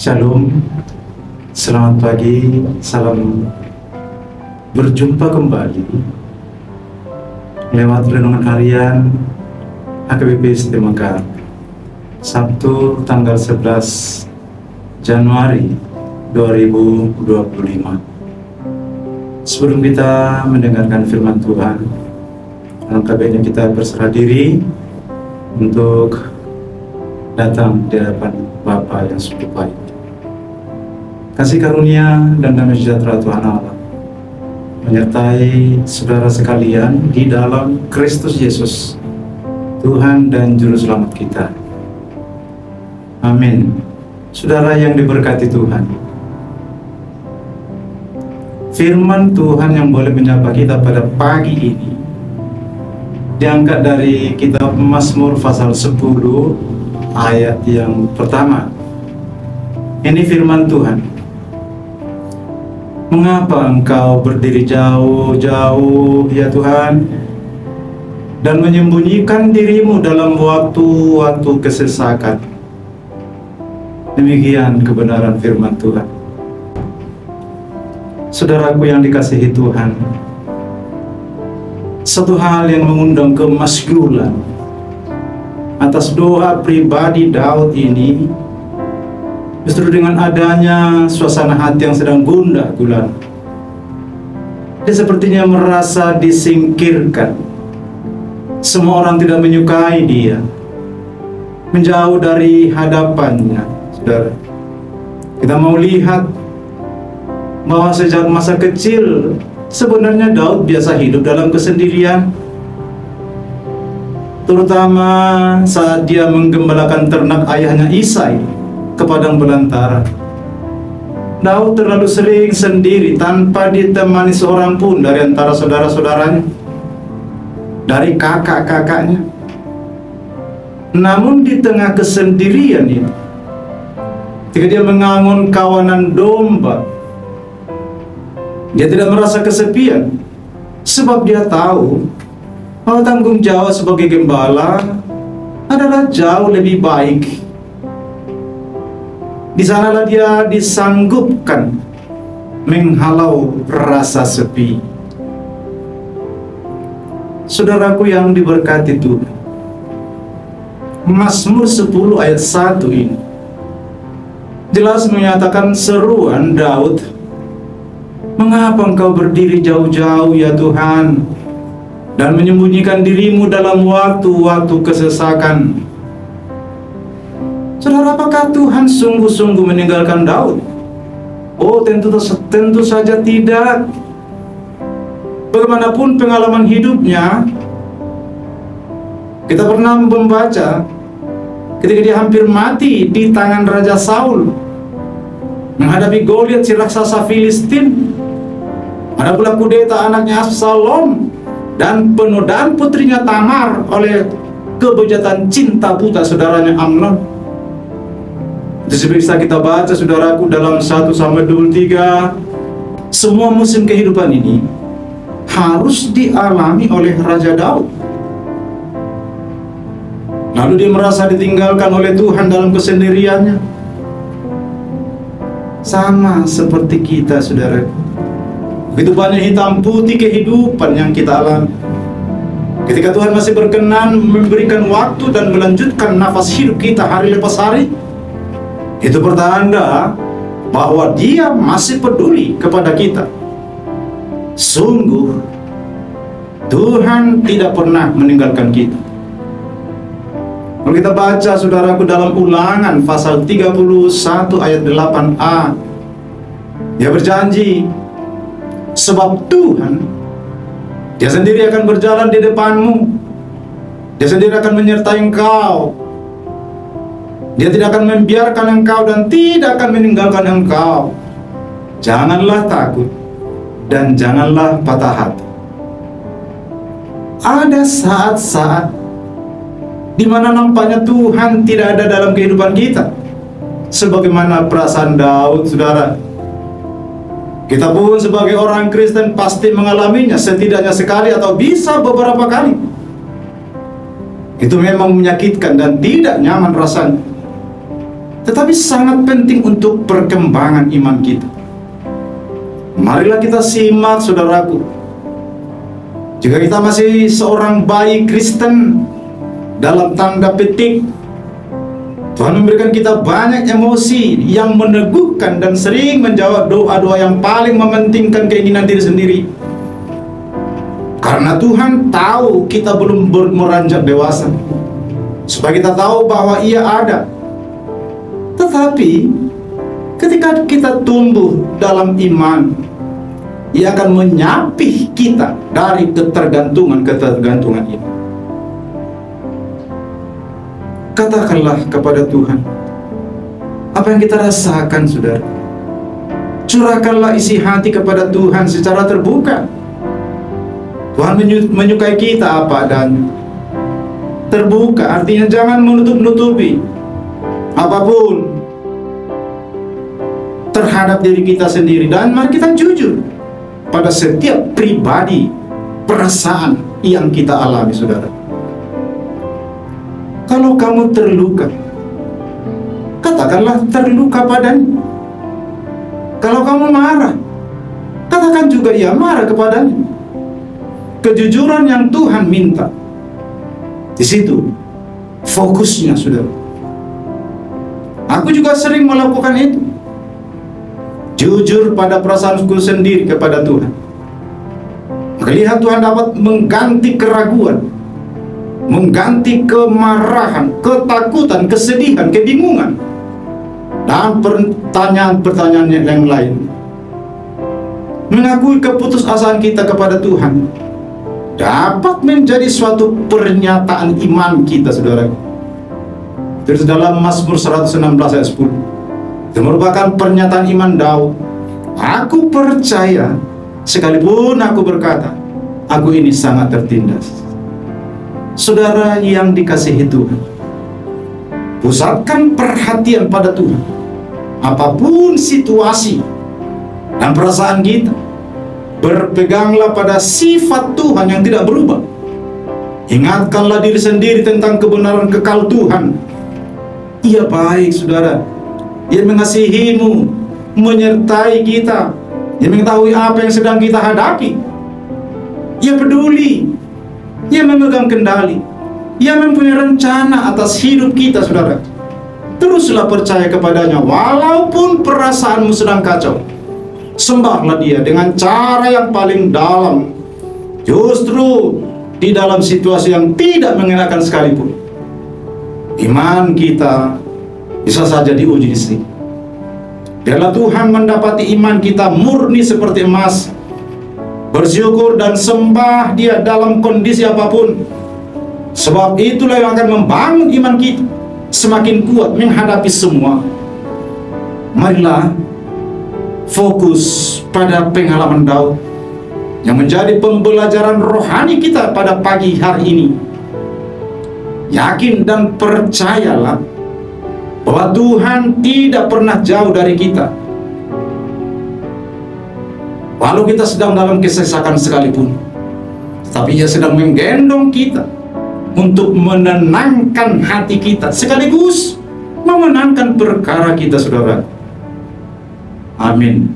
Shalom, selamat pagi, salam berjumpa kembali lewat renungan harian HKBP Setemekar Sabtu tanggal 11 Januari 2025. Sebelum kita mendengarkan firman Tuhan, alangkah baiknya kita berserah diri untuk datang di hadapan Bapa yang sungguh baik. Kasih karunia dan damai sejahtera Tuhan Allah menyertai saudara sekalian di dalam Kristus Yesus, Tuhan dan Juru Selamat kita. Amin. Saudara yang diberkati Tuhan, firman Tuhan yang boleh menyapa kita pada pagi ini diangkat dari kitab Mazmur pasal 10 ayat yang pertama. Ini firman Tuhan. Mengapa engkau berdiri jauh-jauh, ya Tuhan, dan menyembunyikan dirimu dalam waktu-waktu kesesakan? Demikian kebenaran firman Tuhan. Saudaraku yang dikasihi Tuhan, satu hal yang mengundang kemaskulan atas doa pribadi Daud ini, justru dengan adanya suasana hati yang sedang gundah gulana, dia sepertinya merasa disingkirkan. Semua orang tidak menyukai dia, menjauh dari hadapannya. Saudara, kita mau lihat bahwa sejak masa kecil sebenarnya Daud biasa hidup dalam kesendirian, terutama saat dia menggembalakan ternak ayahnya Isai ke padang belantara. Daud terlalu sering sendiri tanpa ditemani seorang pun dari antara saudara-saudaranya, dari kakak-kakaknya. Namun di tengah kesendirian itu, ketika dia mengangon kawanan domba, dia tidak merasa kesepian, sebab dia tahu bahwa tanggung jawab sebagai gembala adalah jauh lebih baik. Di sanalah dia disanggupkan menghalau rasa sepi. Saudaraku yang diberkati Tuhan, Mazmur 10 ayat 1 ini jelas menyatakan seruan Daud. Mengapa engkau berdiri jauh-jauh, ya Tuhan, dan menyembunyikan dirimu dalam waktu-waktu kesesakan? Saudara, apakah Tuhan sungguh-sungguh meninggalkan Daud? Oh, tentu saja tidak. Bagaimanapun pengalaman hidupnya, kita pernah membaca ketika dia hampir mati di tangan Raja Saul menghadapi Goliat si raksasa Filistin. Ada pula kudeta anaknya Absalom dan penodaan putrinya Tamar oleh kebejatan cinta buta saudaranya Amnon. Itu bisa kita baca, saudaraku, dalam 1 Samuel 23. Semua musim kehidupan ini harus dialami oleh Raja Daud. Lalu dia merasa ditinggalkan oleh Tuhan dalam kesendiriannya. Sama seperti kita, saudara. Begitu banyak hitam putih kehidupan yang kita alami. Ketika Tuhan masih berkenan memberikan waktu dan melanjutkan nafas hidup kita hari lepas hari, itu pertanda bahwa Dia masih peduli kepada kita. Sungguh, Tuhan tidak pernah meninggalkan kita. Kalau kita baca, saudaraku, dalam Ulangan pasal 31 ayat 8a, Dia berjanji, sebab Tuhan, Dia sendiri akan berjalan di depanmu, Dia sendiri akan menyertai engkau. Dia tidak akan membiarkan engkau dan tidak akan meninggalkan engkau. Janganlah takut dan janganlah patah hati. Ada saat-saat di mana nampaknya Tuhan tidak ada dalam kehidupan kita, sebagaimana perasaan Daud, saudara. Kita pun sebagai orang Kristen pasti mengalaminya setidaknya sekali atau bisa beberapa kali. Itu memang menyakitkan dan tidak nyaman rasanya. tetapi sangat penting untuk perkembangan iman kita. Marilah kita simak, saudaraku. Jika kita masih seorang bayi Kristen dalam tanda petik, Tuhan memberikan kita banyak emosi yang meneguhkan dan sering menjawab doa-doa yang paling mementingkan keinginan diri sendiri. Karena Tuhan tahu kita belum meranjak dewasa, supaya kita tahu bahwa Ia ada. Tetapi ketika kita tumbuh dalam iman, Ia akan menyapih kita dari ketergantungan ini. Katakanlah kepada Tuhan apa yang kita rasakan, saudara. Curahkanlah isi hati kepada Tuhan secara terbuka. Tuhan menyukai kita apa adanya. Terbuka artinya jangan menutup-nutupi apapun terhadap diri kita sendiri. Dan mari kita jujur pada setiap pribadi perasaan yang kita alami, saudara. Kalau kamu terluka, katakanlah terluka padanya. Kalau kamu marah, katakan juga ia marah kepadanya. Kejujuran yang Tuhan minta, di situ fokusnya, saudara. Aku juga sering melakukan itu. Jujur pada perasaanku sendiri kepada Tuhan. Melihat Tuhan dapat mengganti keraguan, mengganti kemarahan, ketakutan, kesedihan, kebingungan, dan pertanyaan-pertanyaan yang lain. Mengakui keputusasaan kita kepada Tuhan dapat menjadi suatu pernyataan iman kita, saudara. Terus dalam Mazmur 116 ayat 10, itu merupakan pernyataan iman Daud. Aku percaya, sekalipun aku berkata, aku ini sangat tertindas. Saudara yang dikasihi Tuhan, pusatkan perhatian pada Tuhan. Apapun situasi dan perasaan kita, berpeganglah pada sifat Tuhan yang tidak berubah. Ingatkanlah diri sendiri tentang kebenaran kekal Tuhan. Ia baik, saudara. Ia mengasihimu, menyertai kita. Ia mengetahui apa yang sedang kita hadapi. Ia peduli. Ia memegang kendali. Ia mempunyai rencana atas hidup kita, saudara. Teruslah percaya kepadanya walaupun perasaanmu sedang kacau. Sembahlah Dia dengan cara yang paling dalam, justru di dalam situasi yang tidak mengenakan sekalipun. Iman kita bisa saja diuji di sini. Biarlah Tuhan mendapati iman kita murni seperti emas. Bersyukur dan sembah Dia dalam kondisi apapun. Sebab itulah yang akan membangun iman kita semakin kuat menghadapi semua. Marilah fokus pada pengalaman Daud yang menjadi pembelajaran rohani kita pada pagi hari ini. Yakin dan percayalah bahwa Tuhan tidak pernah jauh dari kita. Walau kita sedang dalam kesesakan sekalipun, tapi Ia sedang menggendong kita untuk menenangkan hati kita, sekaligus memenangkan perkara kita, saudara. Amin.